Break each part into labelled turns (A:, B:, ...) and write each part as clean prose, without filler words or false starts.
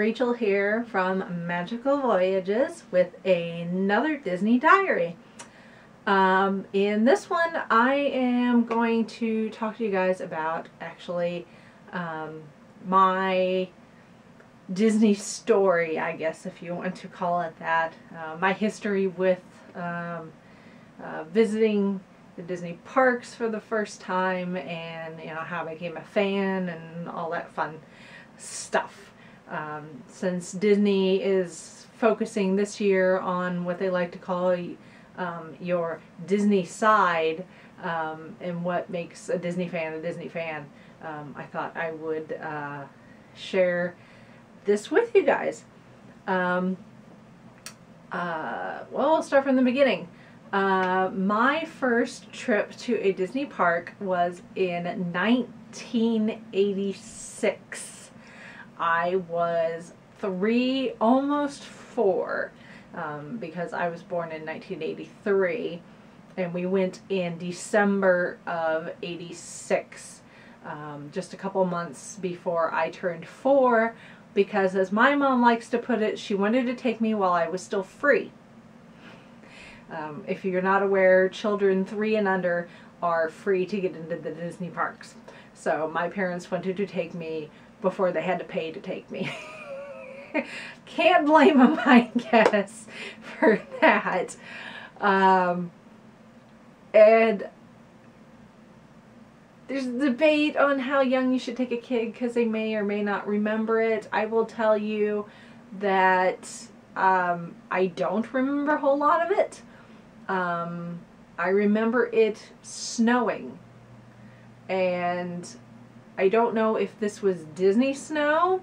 A: Rachel here from Magical Voyages with another Disney diary. In this one I am going to talk to you guys about actually my Disney story, I guess, if you want to call it that. My history with visiting the Disney parks for the first time, and how I became a fan and all that fun stuff. Since Disney is focusing this year on what they like to call your Disney side, and what makes a Disney fan a Disney fan, I thought I would share this with you guys. Well, we'll start from the beginning. My first trip to a Disney park was in 1986. I was 3, almost 4, because I was born in 1983, and we went in December of 86, just a couple months before I turned 4, because as my mom likes to put it, she wanted to take me while I was still free. If you're not aware, children 3 and under are free to get into the Disney parks. So my parents wanted to take me before they had to pay to take me. Can't blame them, I guess, for that. And there's a debate on how young you should take a kid because they may or may not remember it. I will tell you that I don't remember a whole lot of it. I remember it snowing, and I don't know if this was Disney snow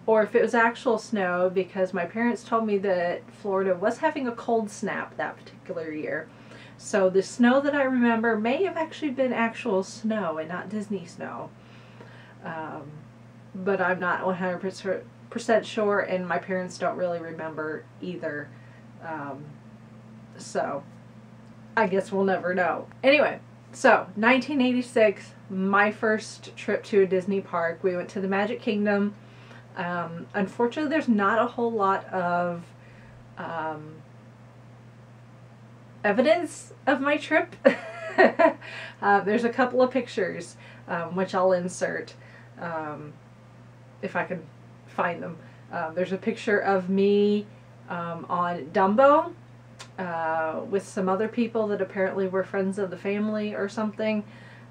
A: or if it was actual snow, because my parents told me that Florida was having a cold snap that particular year. So the snow that I remember may have actually been actual snow and not Disney snow. But I'm not 100% sure, and my parents don't really remember either. So I guess we'll never know. Anyway, so 1986, my first trip to a Disney park. We went to the Magic Kingdom. Unfortunately, there's not a whole lot of evidence of my trip. There's a couple of pictures, which I'll insert if I can find them. There's a picture of me on Dumbo with some other people that apparently were friends of the family or something.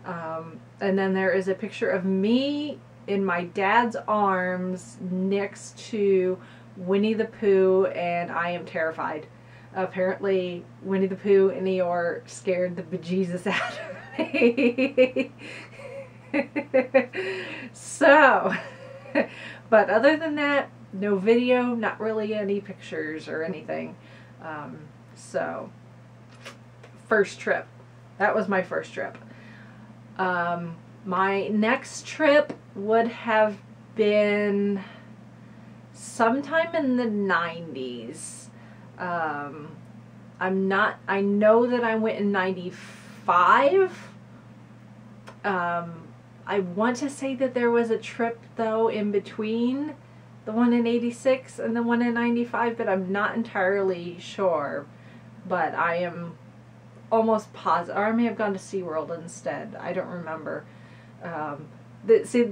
A: And then there is a picture of me in my dad's arms next to Winnie the Pooh and I Am Terrified. Apparently Winnie the Pooh and Eeyore scared the bejesus out of me. So, but other than that, no video, not really any pictures or anything. So, first trip. That was my first trip. My next trip would have been sometime in the 90s. I know that I went in 95. I want to say that there was a trip, though, in between the one in 86 and the one in 95, but I'm not entirely sure. But I am almost positive, or I may have gone to SeaWorld instead. I don't remember. See,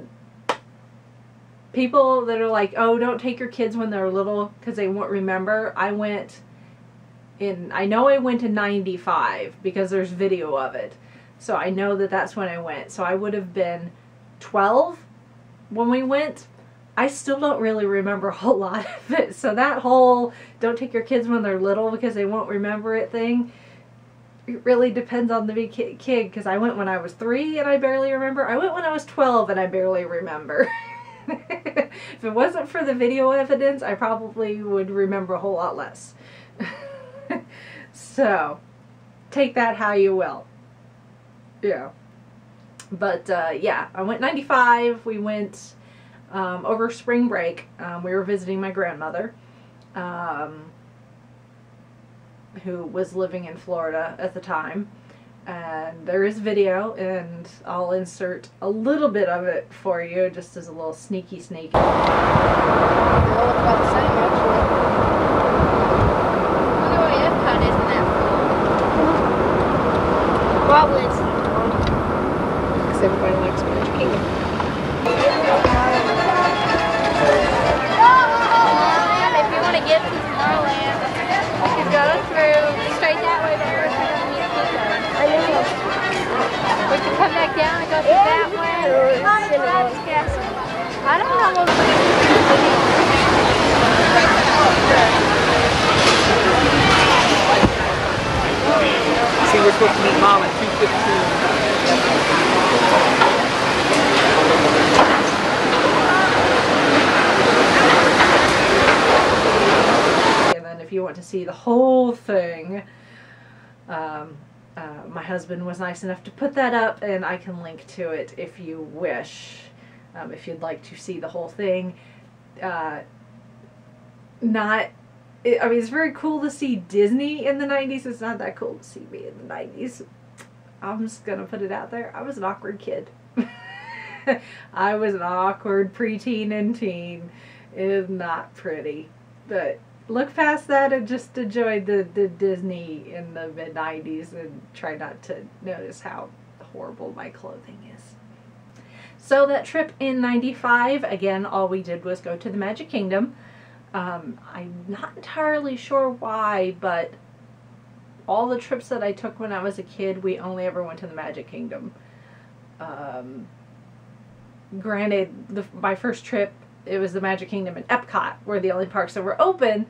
A: people that are like, oh, don't take your kids when they're little because they won't remember. I know I went in 95 because there's video of it. So I know that that's when I went. So I would have been 12 when we went. I still don't really remember a whole lot of it. So that whole don't take your kids when they're little because they won't remember it thing, it really depends on the big kid, because I went when I was 3 and I barely remember. I went when I was 12 and I barely remember. If it wasn't for the video evidence, I probably would remember a whole lot less. So, take that how you will. Yeah. But, yeah, I went 95. We went over spring break. We were visiting my grandmother, who was living in Florida at the time. And there is video, and I'll insert a little bit of it for you, just as a little sneaky sneak.
B: They all look about the same, actually. I wonder what Epcot is in that film. Probably it's because everybody likes Magic Kingdom. Tomorrowland, if you want to get to Tomorrowland, you can go through straight that way, but first you're going to meet Pluto. We can come back down and go through that way. That's Castle. I don't know.
C: See, we're supposed to meet Mom at 2:15.
A: And then if you want to see the whole thing, my husband was nice enough to put that up, and I can link to it if you wish, if you'd like to see the whole thing. I mean, it's very cool to see Disney in the 90s. It's not that cool to see me in the 90s. I'm just gonna put it out there. I was an awkward kid. I was an awkward preteen and teen. It is not pretty. But look past that and just enjoy the Disney in the mid-90s and try not to notice how horrible my clothing is. So that trip in '95, again, all we did was go to the Magic Kingdom. I'm not entirely sure why, but all the trips that I took when I was a kid, we only ever went to the Magic Kingdom. Granted, my first trip, it was the Magic Kingdom and Epcot were the only parks that were open,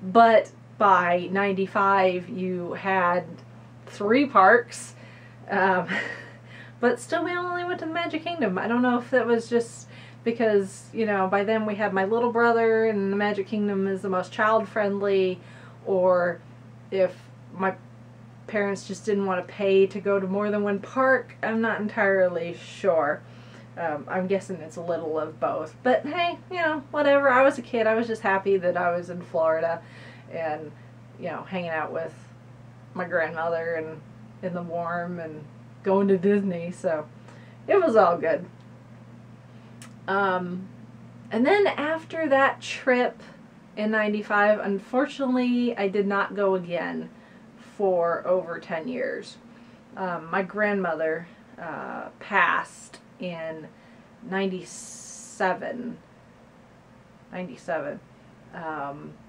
A: but by '95 you had 3 parks, but still we only went to the Magic Kingdom. I don't know if that was just because, you know, by then we had my little brother and the Magic Kingdom is the most child-friendly, or if my parents just didn't want to pay to go to more than one park. I'm not entirely sure. I'm guessing it's a little of both. But hey, you know, whatever. I was a kid. I was just happy that I was in Florida and, you know, hanging out with my grandmother and in the warm and going to Disney. So it was all good. And then after that trip in '95, unfortunately, I did not go again for over 10 years. My grandmother passed in 97.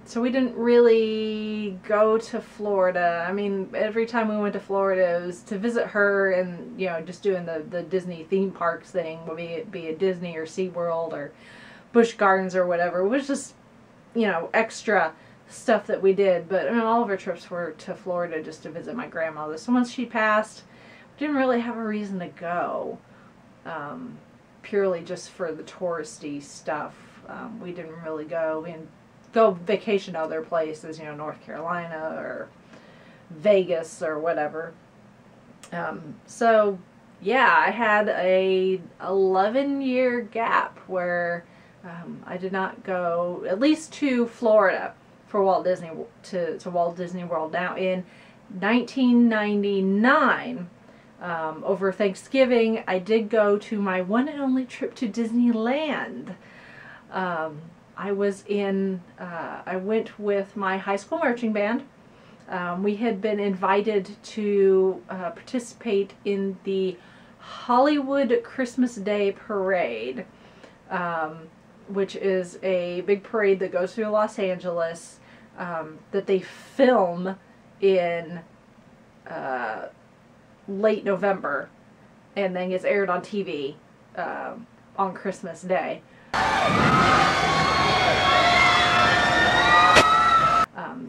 A: So we didn't really go to Florida. I mean, every time we went to Florida, it was to visit her and, you know, just doing the Disney theme parks thing, be it Disney or SeaWorld or Busch Gardens or whatever. It was just, you know, extra stuff that we did. But I mean, all of our trips were to Florida just to visit my grandmother. So once she passed, we didn't really have a reason to go, purely just for the touristy stuff. We didn't really go. We didn't go vacation other places, you know, North Carolina or Vegas or whatever. So yeah, I had a 11-year gap where I did not go, at least to Florida, for Walt Disney to Walt Disney World. Now in 1999, over Thanksgiving, I did go to my one and only trip to Disneyland. I went with my high school marching band. We had been invited to participate in the Hollywood Christmas Day Parade, which is a big parade that goes through Los Angeles, that they film in late November and then gets aired on TV on Christmas Day.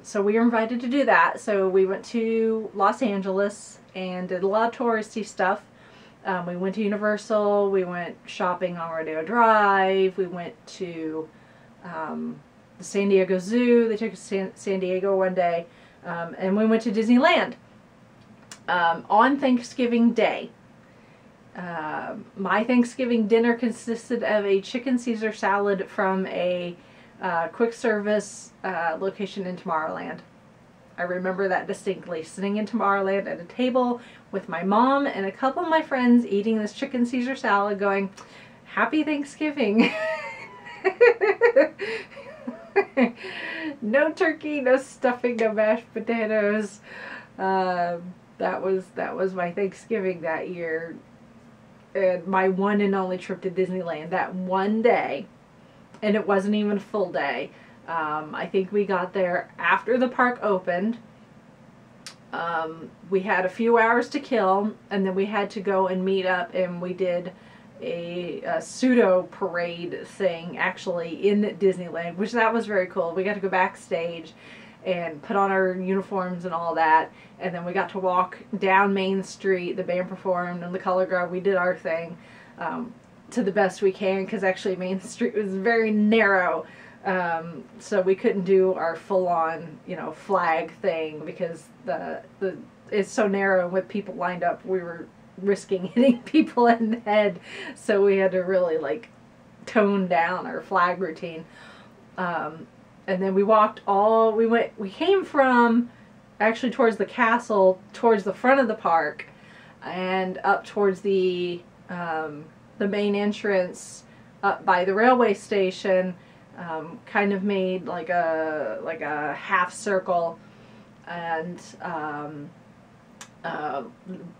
A: So we were invited to do that. So we went to Los Angeles and did a lot of touristy stuff. We went to Universal, we went shopping on Rodeo Drive, we went to the San Diego Zoo. They took us to San Diego one day, and we went to Disneyland on Thanksgiving Day. My Thanksgiving dinner consisted of a chicken Caesar salad from a quick service location in Tomorrowland. I remember that distinctly, sitting in Tomorrowland at a table with my mom and a couple of my friends eating this chicken Caesar salad going, Happy Thanksgiving. No turkey, no stuffing, no mashed potatoes. That was my Thanksgiving that year. And my one and only trip to Disneyland that one day. And it wasn't even a full day. I think we got there after the park opened. We had a few hours to kill, and then we had to go and meet up, and we did a pseudo parade thing actually in Disneyland, which that was very cool. We got to go backstage and put on our uniforms and all that, and then we got to walk down Main Street. The band performed and the color guard. We did our thing to the best we can, because actually Main Street was very narrow. So we couldn't do our full-on, you know, flag thing because it's so narrow with people lined up. We were risking hitting people in the head, so we had to really like tone down our flag routine. And then we came from actually towards the castle, towards the front of the park, and up towards the main entrance up by the railway station. Kind of made like a half circle, and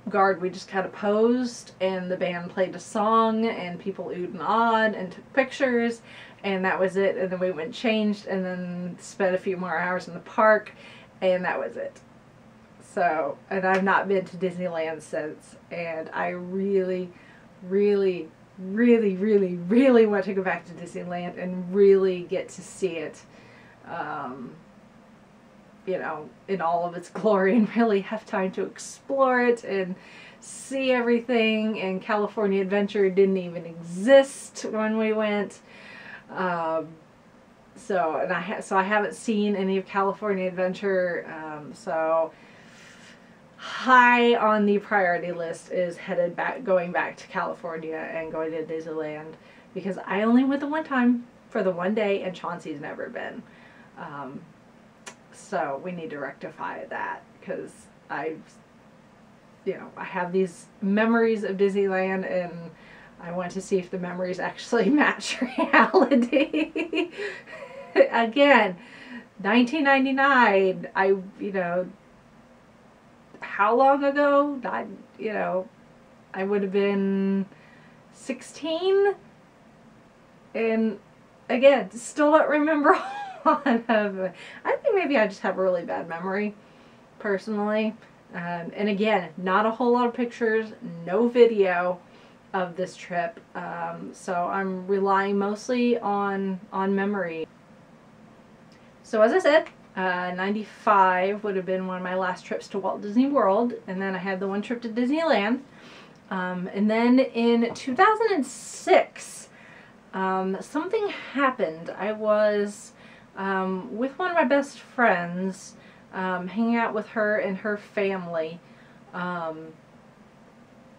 A: guard, we just kind of posed, and the band played a song, and people oohed and awed and took pictures, and that was it. And then we went and changed, and then spent a few more hours in the park, and that was it. So, and I've not been to Disneyland since, and I really, really, really, really, really want to go back to Disneyland and really get to see it, you know, in all of its glory, and really have time to explore it and see everything. And California Adventure didn't even exist when we went. So I haven't seen any of California Adventure. So high on the priority list is going back to California and going to Disneyland, because I only went the one time for the one day, and Chauncey's never been. So we need to rectify that, because I have these memories of Disneyland, and I want to see if the memories actually match reality. Again, 1999, how long ago? I would have been 16, and again, still don't remember a lot of it. I think maybe I just have a really bad memory, personally. And again, not a whole lot of pictures, no video of this trip, so I'm relying mostly on memory. So as I said, 95 would have been one of my last trips to Walt Disney World, and then I had the one trip to Disneyland. And then in 2006, something happened. I was with one of my best friends, hanging out with her and her family.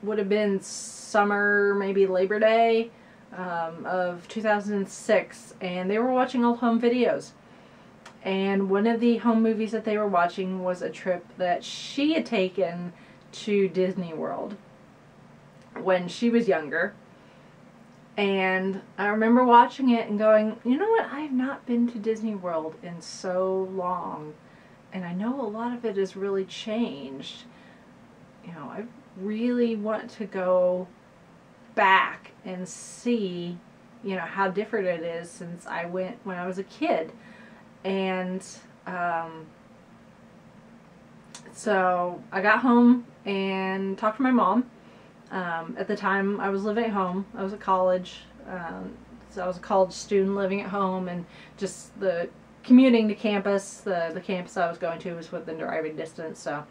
A: Would have been summer, maybe Labor Day of 2006, and they were watching old home videos. And one of the home movies that they were watching was a trip that she had taken to Disney World when she was younger. And I remember watching it and going, you know what, I have not been to Disney World in so long, and I know a lot of it has really changed. I really want to go back and see, how different it is since I went when I was a kid. And so I got home and talked to my mom. At the time, I was living at home. I was at college, so I was a college student living at home, and just the commuting to campus. The campus I was going to was within driving distance. So,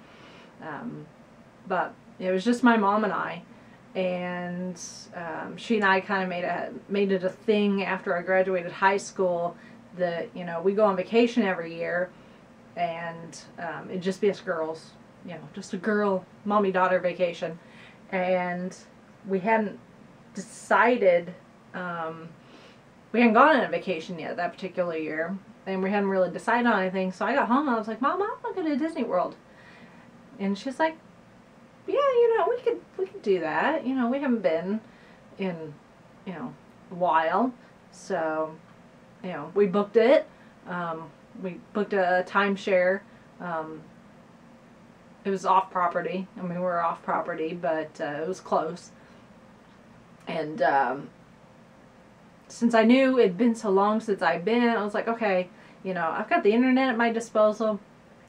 A: but it was just my mom and I, and she and I kind of made it a thing after I graduated high school that we go on vacation every year, and it'd just be us girls, just a girl mommy-daughter vacation. And we hadn't decided, we hadn't gone on a vacation yet that particular year, and we hadn't really decided on anything. So I got home and I was like, Mom, I want to go to Disney World. And she's like, yeah, you know, we could do that. You know, we haven't been in, you know, a while. So, you know, we booked it. We booked a timeshare. It was off property. I mean, we were off property, but it was close. And since I knew it'd been so long since I'd been, I was like, okay, you know, I've got the internet at my disposal.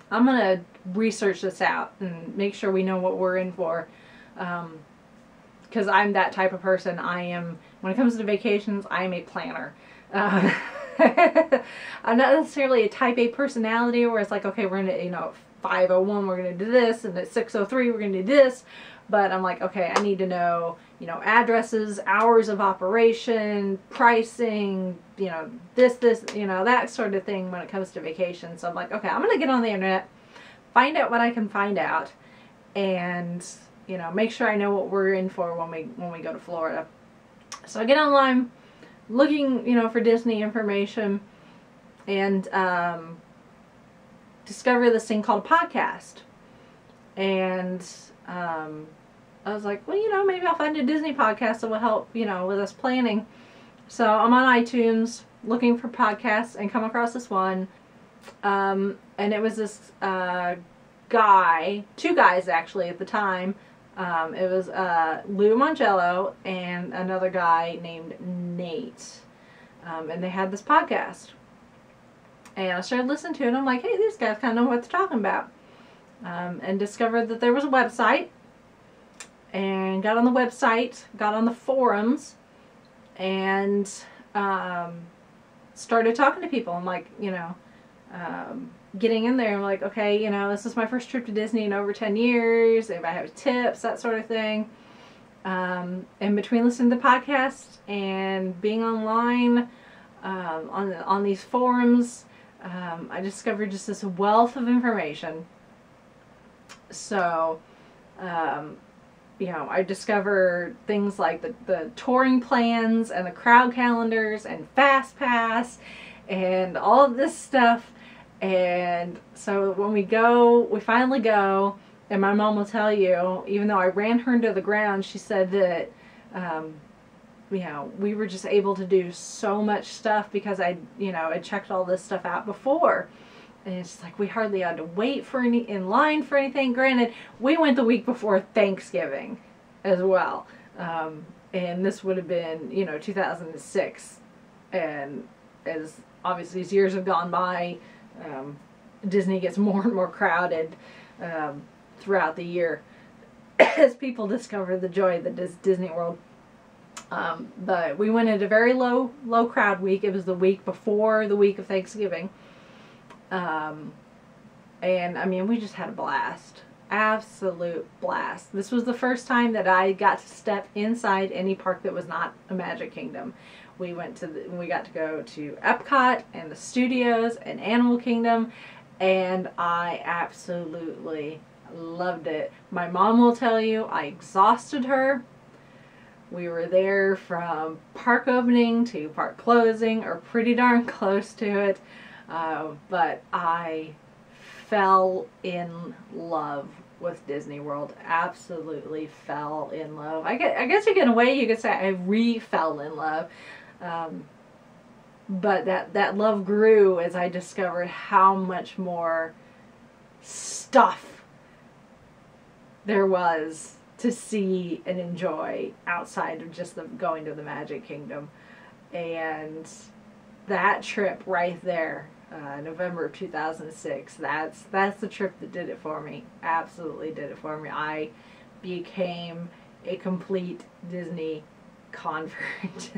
A: I'm going to research this out and make sure we know what we're in for. Because I'm that type of person. I am, when it comes to vacations, I am a planner. I'm not necessarily a type A personality where it's like, okay, we're going to, you know, 5:01 we're going to do this, and at 6:03 we're going to do this. But I'm like, okay, I need to know, you know, addresses, hours of operation, pricing, you know, this, you know, that sort of thing when it comes to vacation. So I'm like, okay, I'm going to get on the internet, find out what I can find out, and, you know, make sure I know what we're in for when we go to Florida. So I get online, looking, you know, for Disney information, and discover this thing called a podcast. And I was like, well, you know, maybe I'll find a Disney podcast that will help, you know, with us planning. So I'm on iTunes looking for podcasts and come across this one. And it was this guy, two guys actually at the time. It was Lou Mongello and another guy named Nate. And they had this podcast. And I started listening to it, and I'm like, hey, these guys kind of know what they're talking about. And discovered that there was a website. And got on the website, got on the forums, and started talking to people. I'm like, you know, getting in there. I'm like, okay, you know, this is my first trip to Disney in over 10 years. If I have tips, that sort of thing. And between listening to podcasts and being online on these forums, I discovered just this wealth of information. So, you know, I discovered things like the touring plans and the crowd calendars and FastPass and all of this stuff. And so when we finally go, and my mom will tell you, even though I ran her into the ground, she said that, you know, we were just able to do so much stuff because I checked all this stuff out before. And it's like we hardly had to wait for in line for anything. Granted, we went the week before Thanksgiving as well. And this would have been, you know, 2006. And as obviously as years have gone by, Disney gets more and more crowded throughout the year as people discover the joy that is Disney World. But we went at a very low crowd week. It was the week before the week of Thanksgiving. And I mean, we just had a blast. Absolute blast. This was the first time that I got to step inside any park that was not a Magic Kingdom. We got to go to Epcot and the studios and Animal Kingdom, and I absolutely loved it. My mom will tell you I exhausted her. We were there from park opening to park closing, or pretty darn close to it. But I fell in love with Disney World. Absolutely fell in love. I guess in a way you could say I re-fell in love. But that love grew as I discovered how much more stuff there was to see and enjoy outside of just going to the Magic Kingdom. And that trip right there, November of 2006, that's the trip that did it for me. Absolutely did it for me. I became a complete Disney convert.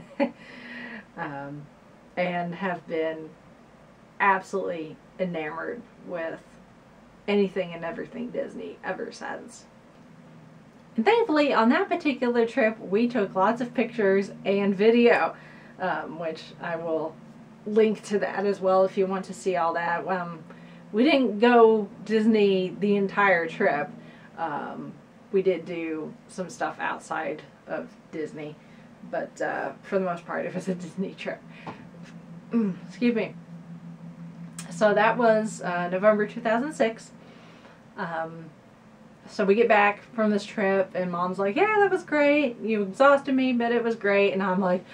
A: And have been absolutely enamored with anything and everything Disney ever since. And thankfully, on that particular trip, we took lots of pictures and video, which I will link to that as well if you want to see all that. We didn't go Disney the entire trip. We did do some stuff outside of Disney, but for the most part, it was a Disney trip. Excuse me. So that was November 2006. So we get back from this trip, and Mom's like, yeah, that was great. You exhausted me, but it was great. And I'm like,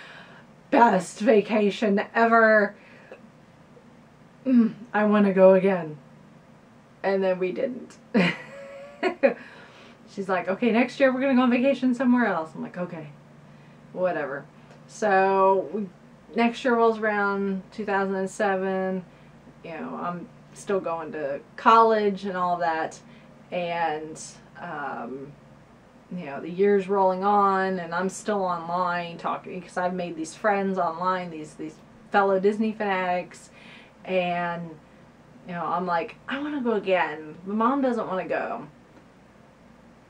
A: best vacation ever. I want to go again. And then we didn't. She's like, okay, next year we're going to go on vacation somewhere else. I'm like, okay, whatever. So next year rolls around, 2007. You know, I'm still going to college and all that. And, you know, the year's rolling on, and I'm still online talking, because I've made these friends online, these fellow Disney fanatics. And, you know, I'm like, I want to go again. My mom doesn't want to go.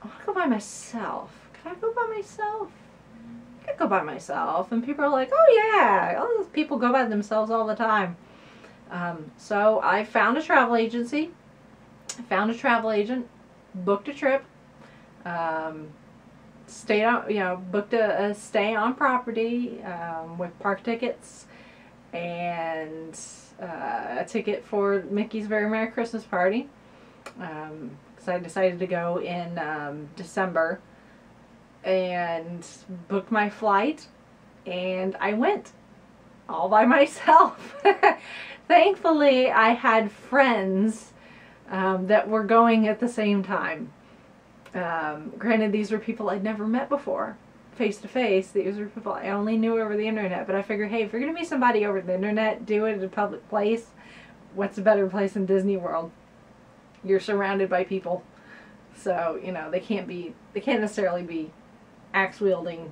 A: I want to go by myself. Can I go by myself? I could go by myself. And people are like, oh yeah, all those people go by themselves all the time. So I found a travel agency. I found a travel agent, booked a trip, stayed on, you know, booked a stay on property with park tickets and a ticket for Mickey's Very Merry Christmas Party. Because I decided to go in December, and booked my flight, and I went all by myself. Thankfully, I had friends that were going at the same time. Granted, these were people I'd never met before, face to face. These were people I only knew over the internet. But I figured, hey, if you're going to meet somebody over the internet, do it at a public place. What's a better place than Disney World? You're surrounded by people. So, you know, they can't necessarily be axe-wielding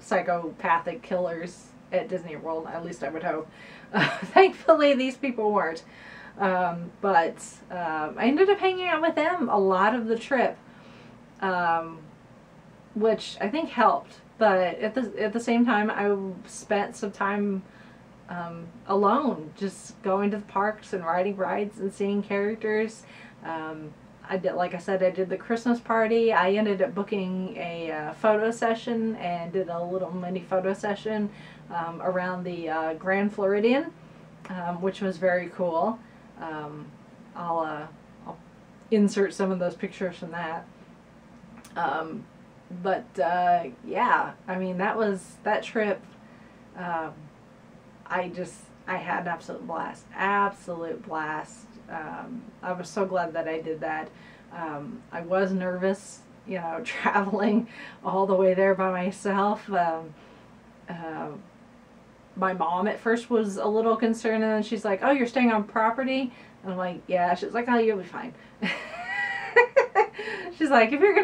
A: psychopathic killers at Disney World. At least I would hope. Thankfully, these people weren't. But I ended up hanging out with them a lot of the trip, which I think helped. But at the same time, I spent some time alone, just going to the parks and riding rides and seeing characters. I did, like I said, I did the Christmas party. I ended up booking a photo session and did a little mini photo session around the Grand Floridian, which was very cool. I'll insert some of those pictures from that. Yeah, I mean, that trip, I had an absolute blast. Absolute blast. I was so glad that I did that. I was nervous, you know, traveling all the way there by myself. My mom at first was a little concerned, and then she's like, oh, you're staying on property? And I'm like, yeah. She's like, oh, you'll be fine. She's like, if you're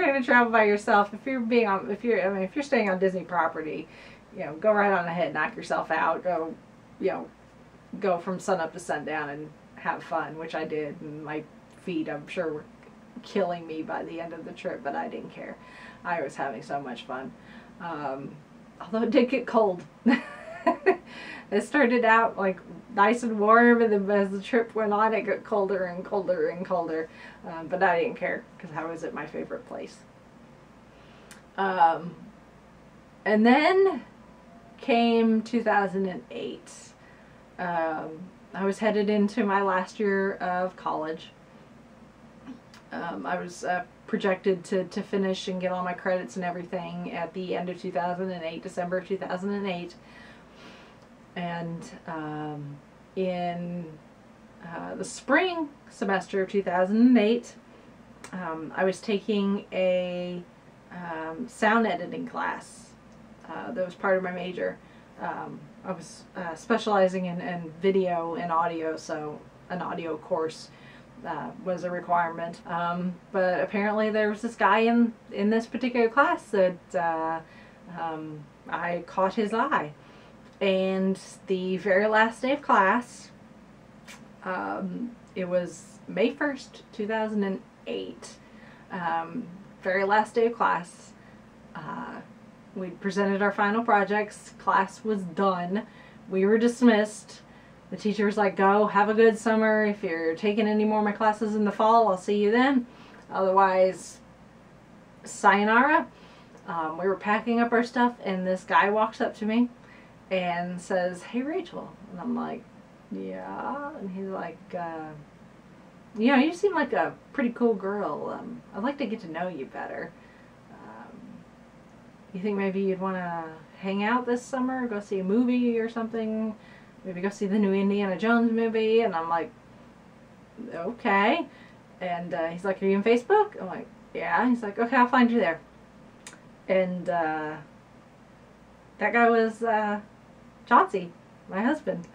A: gonna travel by yourself, if you're staying on Disney property, you know, go right on ahead, knock yourself out, go, you know, go from sun up to sundown and have fun, which I did. And my feet, I'm sure, were killing me by the end of the trip, but I didn't care. I was having so much fun. Although it did get cold. It started out like nice and warm, and then as the trip went on, it got colder and colder and colder. But I didn't care, because I was at my favorite place. And then came 2008. I was headed into my last year of college. I was projected to finish and get all my credits and everything at the end of 2008, December of 2008. And in the spring semester of 2008, I was taking a sound editing class that was part of my major. I was specializing in video and audio, so an audio course was a requirement. But apparently there was this guy in this particular class that I caught his eye. And the very last day of class, it was May 1st, 2008, very last day of class, we presented our final projects, class was done, we were dismissed. The teacher was like, go, have a good summer. If you're taking any more of my classes in the fall, I'll see you then. Otherwise, sayonara. We were packing up our stuff, and this guy walks up to me and says, hey, Rachel. And I'm like, yeah. And he's like, you know, you seem like a pretty cool girl. I'd like to get to know you better. You think maybe you'd want to hang out this summer, go see a movie or something? Maybe go see the new Indiana Jones movie? And I'm like, okay. And he's like, are you on Facebook? I'm like, yeah. He's like, okay, I'll find you there. And that guy was Chauncey, my husband.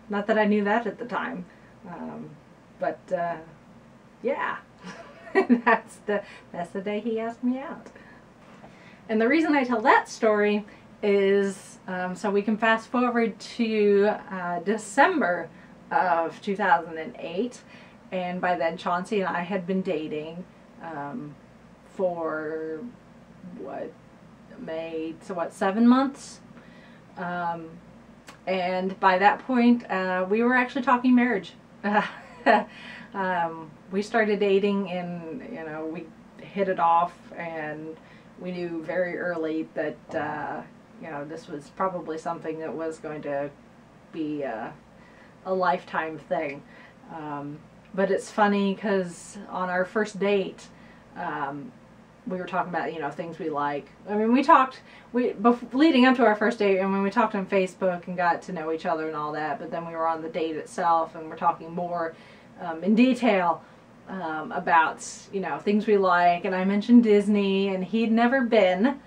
A: Not that I knew that at the time. But yeah, that's the day he asked me out. And the reason I tell that story is so we can fast forward to December of 2008, and by then Chauncey and I had been dating for what, 7 months, and by that point we were actually talking marriage. We started dating, and you know, we hit it off, and we knew very early that you know, this was probably something that was going to be a lifetime thing. But it's funny because on our first date, we were talking about, you know, things we like. I mean, leading up to our first date, and when we talked on Facebook and got to know each other and all that, but then we were on the date itself and we're talking more in detail about, you know, things we like, and I mentioned Disney, and he'd never been.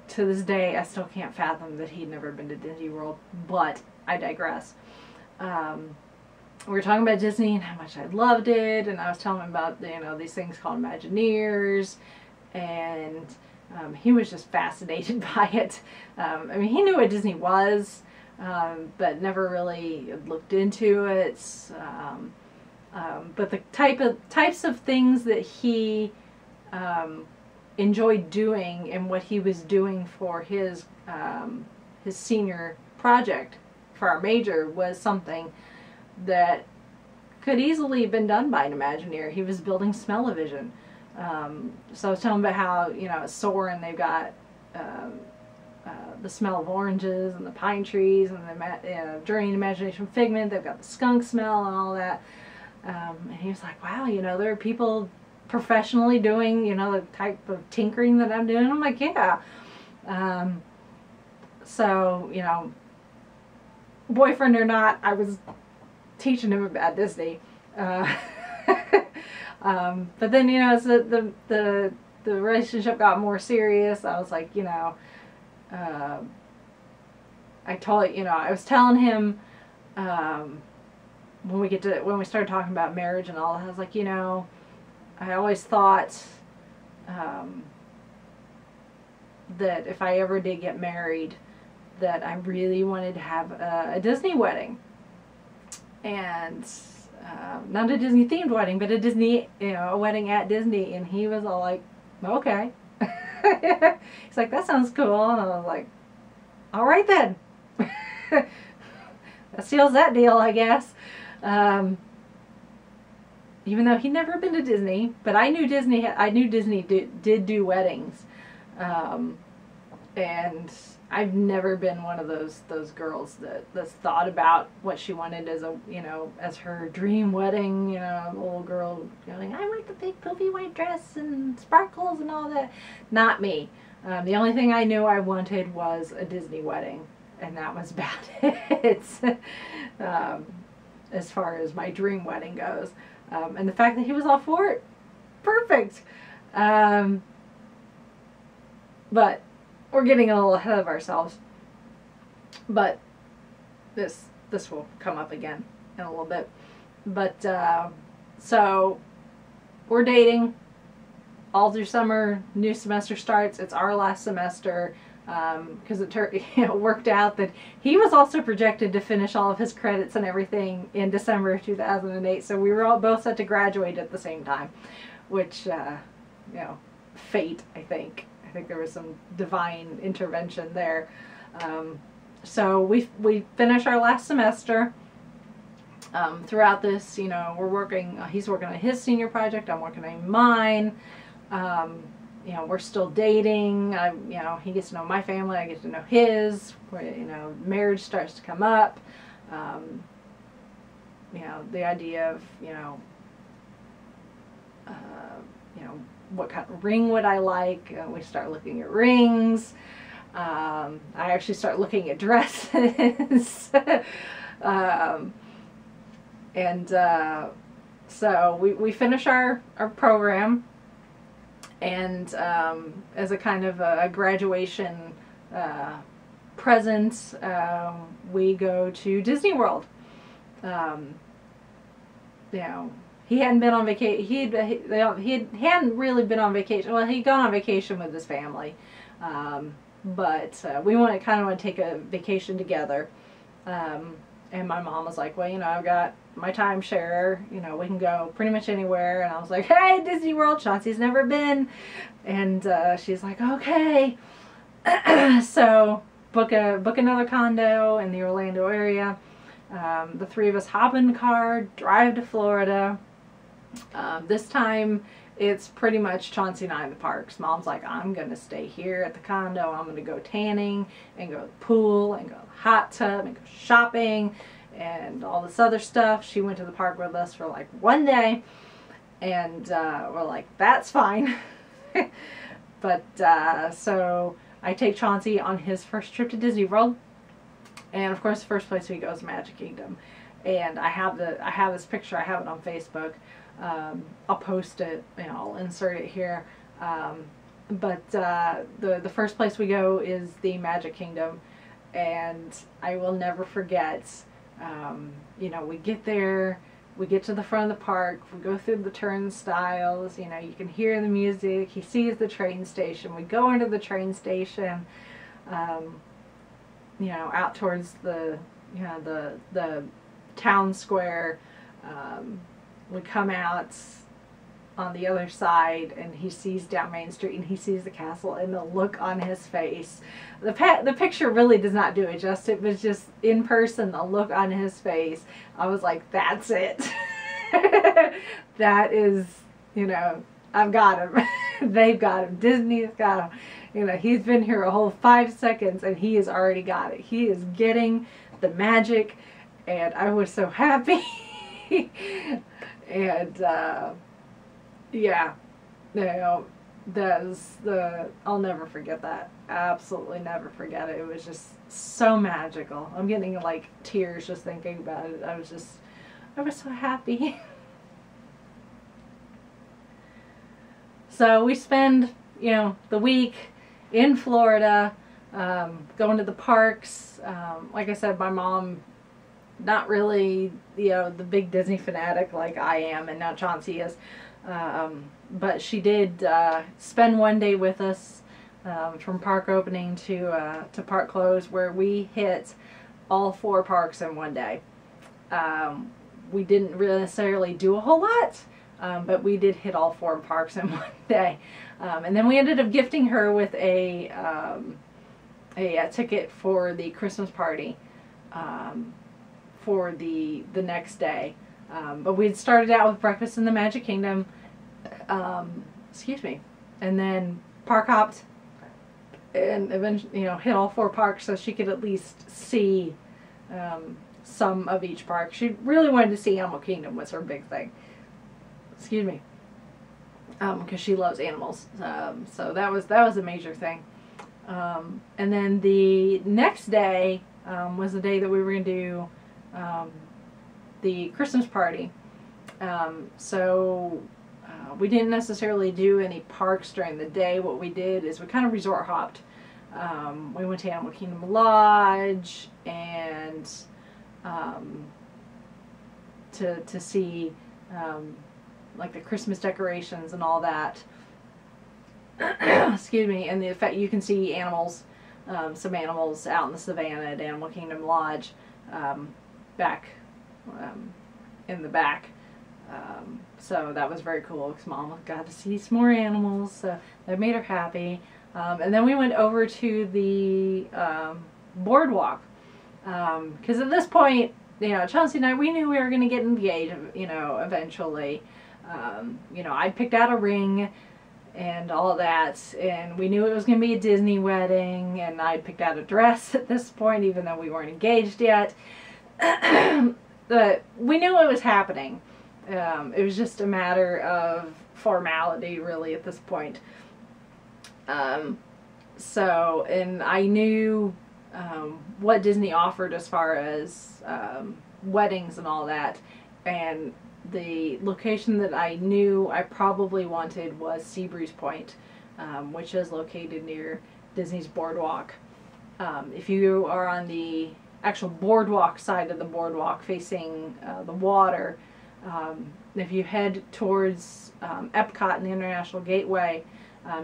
A: To this day, I still can't fathom that he'd never been to Disney World, but I digress. We were talking about Disney and how much I loved it, and I was telling him about, you know, these things called Imagineers, and he was just fascinated by it. I mean, he knew what Disney was, but never really looked into it. But the types of things that he enjoyed doing, and what he was doing for his senior project for our major, was something that could easily have been done by an Imagineer. He was building smell-o-vision. So I was telling him about how, you know, at Soarin' they've got the smell of oranges and the pine trees, and the Journey in Imagination Figment, they've got the skunk smell and all that. And he was like, wow, you know, there are people professionally doing, you know, the type of tinkering that I'm doing. I'm like, yeah. So, you know, boyfriend or not, I was teaching him about Disney. But then, you know, as the relationship got more serious, I was like, you know, I was telling him, when we started talking about marriage and all, I was like, you know, I always thought that if I ever did get married, that I really wanted to have a Disney wedding. And not a Disney themed wedding, but a Disney, you know, a wedding at Disney. And he was all like, okay. He's like, that sounds cool. And I was like, all right then. That seals that deal, I guess. Even though he'd never been to Disney, but I knew Disney did do weddings. And I've never been one of those girls that's thought about what she wanted as a, you know, as her dream wedding, you know, little girl going, I want the big poofy white dress and sparkles and all that. Not me. The only thing I knew I wanted was a Disney wedding, and that was about it. As far as my dream wedding goes. And the fact that he was all for it, perfect. But we're getting a little ahead of ourselves. But this will come up again in a little bit. But so we're dating all through summer. New semester starts. It's our last semester. Because it worked out that he was also projected to finish all of his credits and everything in December of 2008. So we were all both set to graduate at the same time, which, you know, fate, I think. I think there was some divine intervention there. So we finished our last semester. Throughout this, you know, we're working, he's working on his senior project, I'm working on mine. you know, we're still dating. You know, he gets to know my family, I get to know his. You know, marriage starts to come up. You know, the idea of, you know, what kind of ring would I like? We start looking at rings. I actually start looking at dresses. So we finish our program, and as a kind of a graduation present, we go to Disney World. You know, he hadn't been on vacation. He hadn't really been on vacation. Well, he'd gone on vacation with his family, but we kind of want to take a vacation together. And my mom was like, well, you know, I've got my timeshare, you know, we can go pretty much anywhere. And I was like, hey, Disney World, Chauncey's never been. And she's like, okay. So book another condo in the Orlando area. The three of us hop in the car, drive to Florida. This time it's pretty much Chauncey and I in the parks. Mom's like, I'm going to stay here at the condo. I'm going to go tanning and go to the pool and go to the hot tub and go shopping and all this other stuff. She went to the park with us for like one day, and we're like, that's fine. But so I take Chauncey on his first trip to Disney World, and of course the first place we go is Magic Kingdom. And I have this picture. I have it on Facebook. I'll post it, you know, I'll insert it here. But the first place we go is the Magic Kingdom, and I will never forget. You know, we get there, we get to the front of the park, we go through the turnstiles. You know, you can hear the music. He sees the train station. We go into the train station. You know, out towards the town square. We come out on the other side, and he sees down Main Street, and he sees the castle, and the look on his face. The picture really does not do it justice. It was just in person, the look on his face. I was like, that's it. That is, you know, I've got him. They've got him. Disney's got him. You know, he's been here a whole 5 seconds, and he has already got it. He is getting the magic, and I was so happy. And yeah, you know, I'll never forget that. Absolutely never forget it. It was just so magical. I'm getting like tears just thinking about it. I was so happy. So we spend, you know, the week in Florida, going to the parks. Like I said, my mom, not really, you know, the big Disney fanatic like I am, and now Chauncey is. But she did spend one day with us, from park opening to park close, where we hit all 4 parks in one day. We didn't really necessarily do a whole lot, but we did hit all 4 parks in one day. And then we ended up gifting her with a ticket for the Christmas party for the next day. But we had started out with breakfast in the Magic Kingdom, excuse me, and then park hopped, and eventually, you know, hit all 4 parks so she could at least see some of each park. She really wanted to see Animal Kingdom, was her big thing. Excuse me, because she loves animals. So that was a major thing. And then the next day was the day that we were going to do the Christmas party. So we didn't necessarily do any parks during the day. What we did is we kind of resort hopped. We went to Animal Kingdom Lodge, and to see like the Christmas decorations and all that. Excuse me. And the effect, you can see animals, some animals out in the savannah at Animal Kingdom Lodge, back in the back. So that was very cool, because Mom got to see some more animals, so that made her happy. And then we went over to the boardwalk, because at this point, you know, Chauncey and I, we knew we were going to get engaged, you know, eventually. You know, I'd picked out a ring, and all that, and we knew it was going to be a Disney wedding, and I'd picked out a dress at this point, even though we weren't engaged yet. But we knew it was happening. It was just a matter of formality, really, at this point. So, and I knew what Disney offered as far as weddings and all that, and the location that I knew I probably wanted was Seabreeze Point, which is located near Disney's Boardwalk. If you are on the actual boardwalk side of the boardwalk facing the water, if you head towards Epcot and the International Gateway,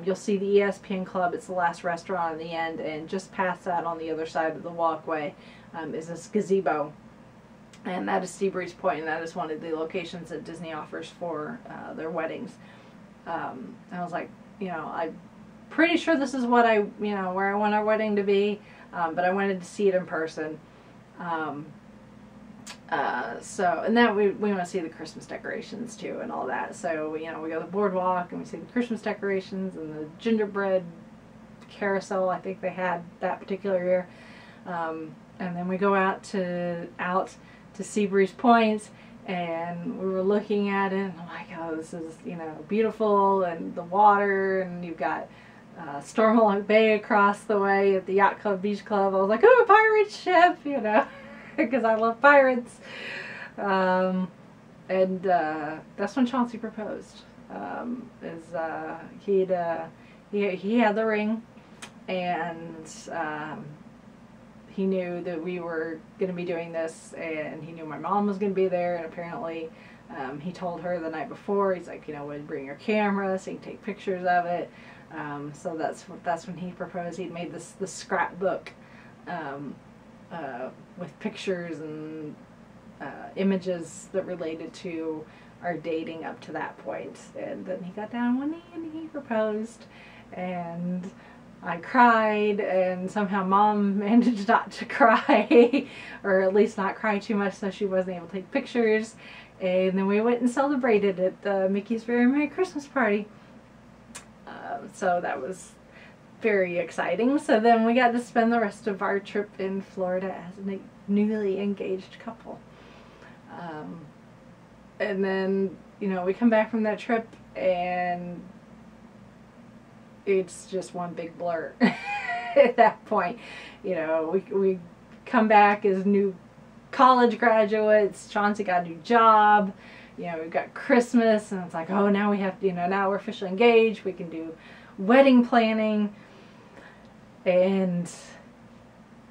A: you'll see the ESPN Club. It's the last restaurant on the end, and just past that on the other side of the walkway is this gazebo. And that is Seabreeze Point, and that is one of the locations that Disney offers for their weddings. I was like, you know, I'm pretty sure this is what where I want our wedding to be, but I wanted to see it in person. So, and then we want to see the Christmas decorations too and all that. So, you know, we go to the boardwalk and we see the Christmas decorations and the gingerbread carousel I think they had that particular year. And then we go out to Seabreeze Point, and we were looking at it, and I'm like, oh, this is, you know, beautiful, and the water, and you've got Stormont Bay across the way at the Yacht Club, Beach Club. I was like, oh, a pirate ship, you know, because I love pirates. And that's when Chauncey proposed. He had the ring, and he knew that we were going to be doing this, and he knew my mom was going to be there, and apparently he told her the night before, he's like, you know, would bring your camera so you can take pictures of it. So that's when he proposed. He'd made this scrapbook with pictures and images that related to our dating up to that point. And then he got down on one knee and he proposed, and I cried, and somehow Mom managed not to cry, or at least not cry too much, so she wasn't able to take pictures. And then we went and celebrated at Mickey's Very Merry Christmas Party. So that was very exciting. So then we got to spend the rest of our trip in Florida as a newly engaged couple. And then, you know, we come back from that trip, and it's just one big blur at that point. You know, we come back as new college graduates. Chauncey got a new job. You know, we've got Christmas, and it's like, oh, now we have to, you know, now we're officially engaged. We can do wedding planning and,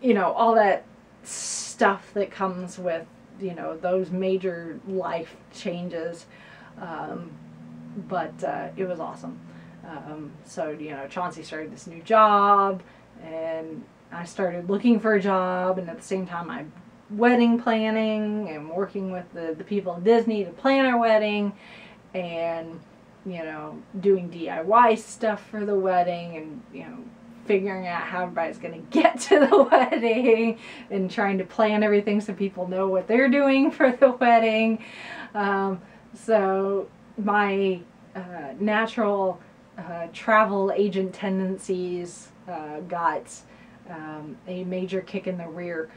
A: you know, all that stuff that comes with, you know, those major life changes. But it was awesome. So, you know, Chauncey started this new job, and I started looking for a job, and at the same time I'm wedding planning and working with the people at Disney to plan our wedding, and, you know, doing DIY stuff for the wedding, and, you know, figuring out how everybody's going to get to the wedding, and trying to plan everything so people know what they're doing for the wedding. So my natural travel agent tendencies got a major kick in the rear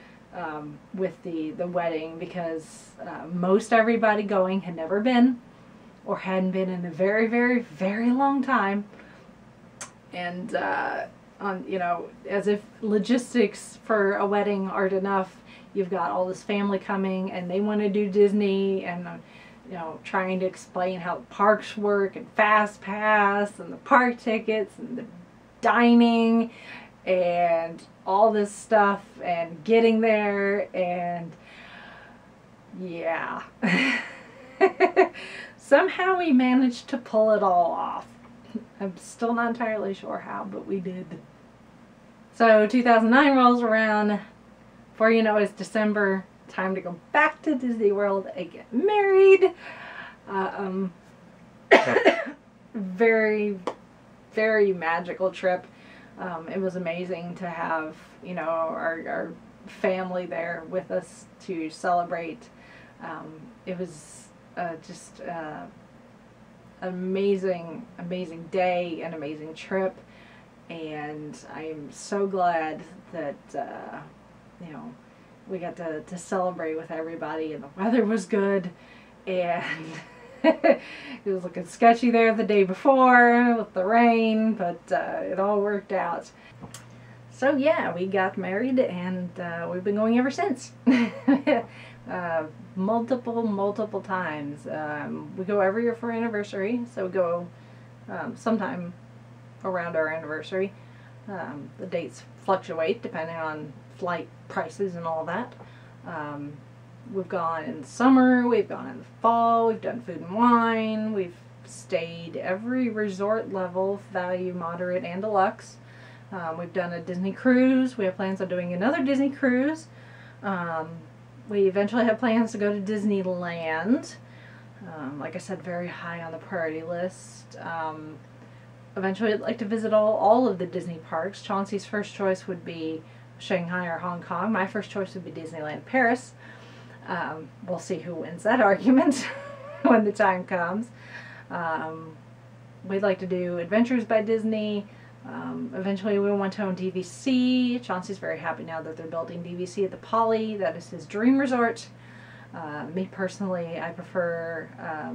A: with the wedding, because most everybody going had never been, or hadn't been in a very, very, very long time. And you know, as if logistics for a wedding aren't enough, you've got all this family coming, and they want to do Disney, and you know, trying to explain how the parks work, and Fast Pass, and the park tickets, and the dining, and all this stuff, and getting there, and yeah. Somehow we managed to pull it all off. I'm still not entirely sure how, but we did. So 2009 rolls around. Before you know, it's December. Time to go back to Disney World and get married. Very, very magical trip. It was amazing to have, you know, our family there with us to celebrate. It was just an amazing, amazing day, an amazing trip, and I'm so glad that, you know, we got to celebrate with everybody, and the weather was good, and it was looking sketchy there the day before with the rain, but it all worked out. So yeah, we got married, and we've been going ever since. Multiple times. We go every year for our anniversary, so we go sometime around our anniversary. The dates fluctuate depending on flight prices and all that. We've gone in the summer, we've gone in the fall, we've done Food and Wine, we've stayed every resort level, value, moderate, and deluxe. We've done a Disney cruise. We have plans on doing another Disney cruise. We eventually have plans to go to Disneyland. Like I said, very high on the priority list. Eventually I'd like to visit all of the Disney parks. Chauncey's first choice would be Shanghai or Hong Kong. My first choice would be Disneyland Paris. We'll see who wins that argument when the time comes. We'd like to do Adventures by Disney. Eventually we want to own DVC. Chauncey's very happy now that they're building DVC at the Poly. That is his dream resort. Me personally, I prefer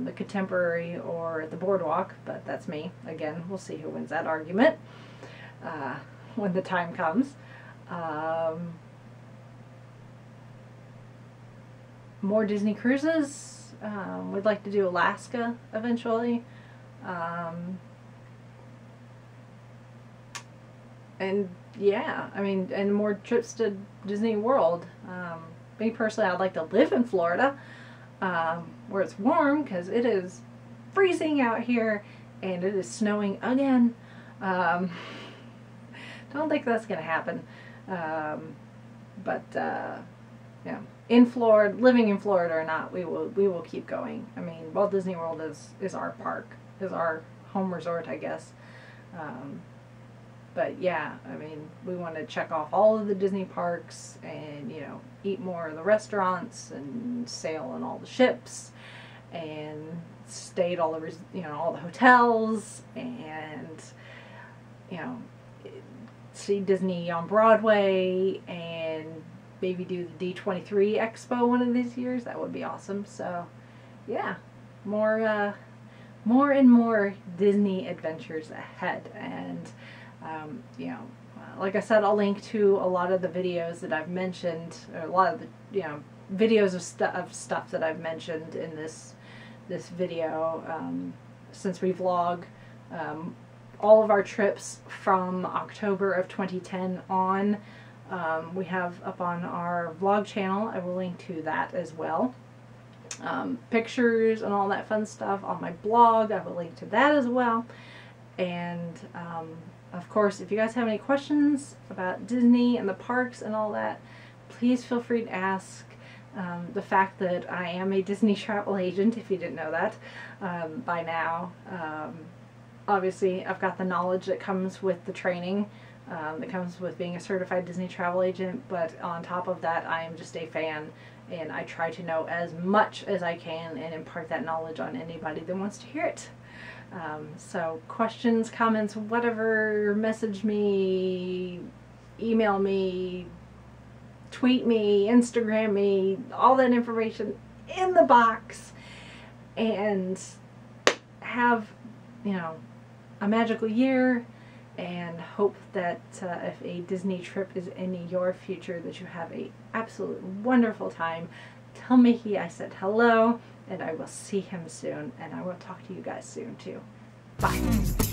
A: the Contemporary or the Boardwalk, but that's me. Again, we'll see who wins that argument when the time comes. More Disney cruises. We'd like to do Alaska eventually. And yeah, I mean, and more trips to Disney World. Me personally, I'd like to live in Florida, where it's warm, because it is freezing out here, and it is snowing again. Don't think that's going to happen. But yeah, in Florida, living in Florida or not, we will keep going. I mean, Walt Disney World is our park, is our home resort, I guess. But yeah, I mean, we want to check off all of the Disney parks and, you know, eat more of the restaurants and sail on all the ships and stay at all the, you know, all the hotels and, you know, see Disney on Broadway and maybe do the D23 Expo one of these years. That would be awesome. So yeah, more and more Disney adventures ahead. And you know, like I said, I'll link to a lot of the videos that I've mentioned, or a lot of the, you know, videos of stuff that I've mentioned in this video, since we vlog all of our trips from October of 2010 on. We have up on our vlog channel. I will link to that as well. Pictures and all that fun stuff on my blog. I will link to that as well. And of course, if you guys have any questions about Disney and the parks and all that, please feel free to ask. The fact that I am a Disney travel agent, if you didn't know that by now, obviously I've got the knowledge that comes with the training, that comes with being a certified Disney travel agent, but on top of that, I am just a fan, and I try to know as much as I can and impart that knowledge on anybody that wants to hear it. So questions, comments, whatever, message me, email me, tweet me, Instagram me, all that information in the box, and have, you know, a magical year, and hope that if a Disney trip is in your future, that you have a absolute wonderful time. Tell Mickey I said hello, and I will see him soon, and I will talk to you guys soon too. Bye.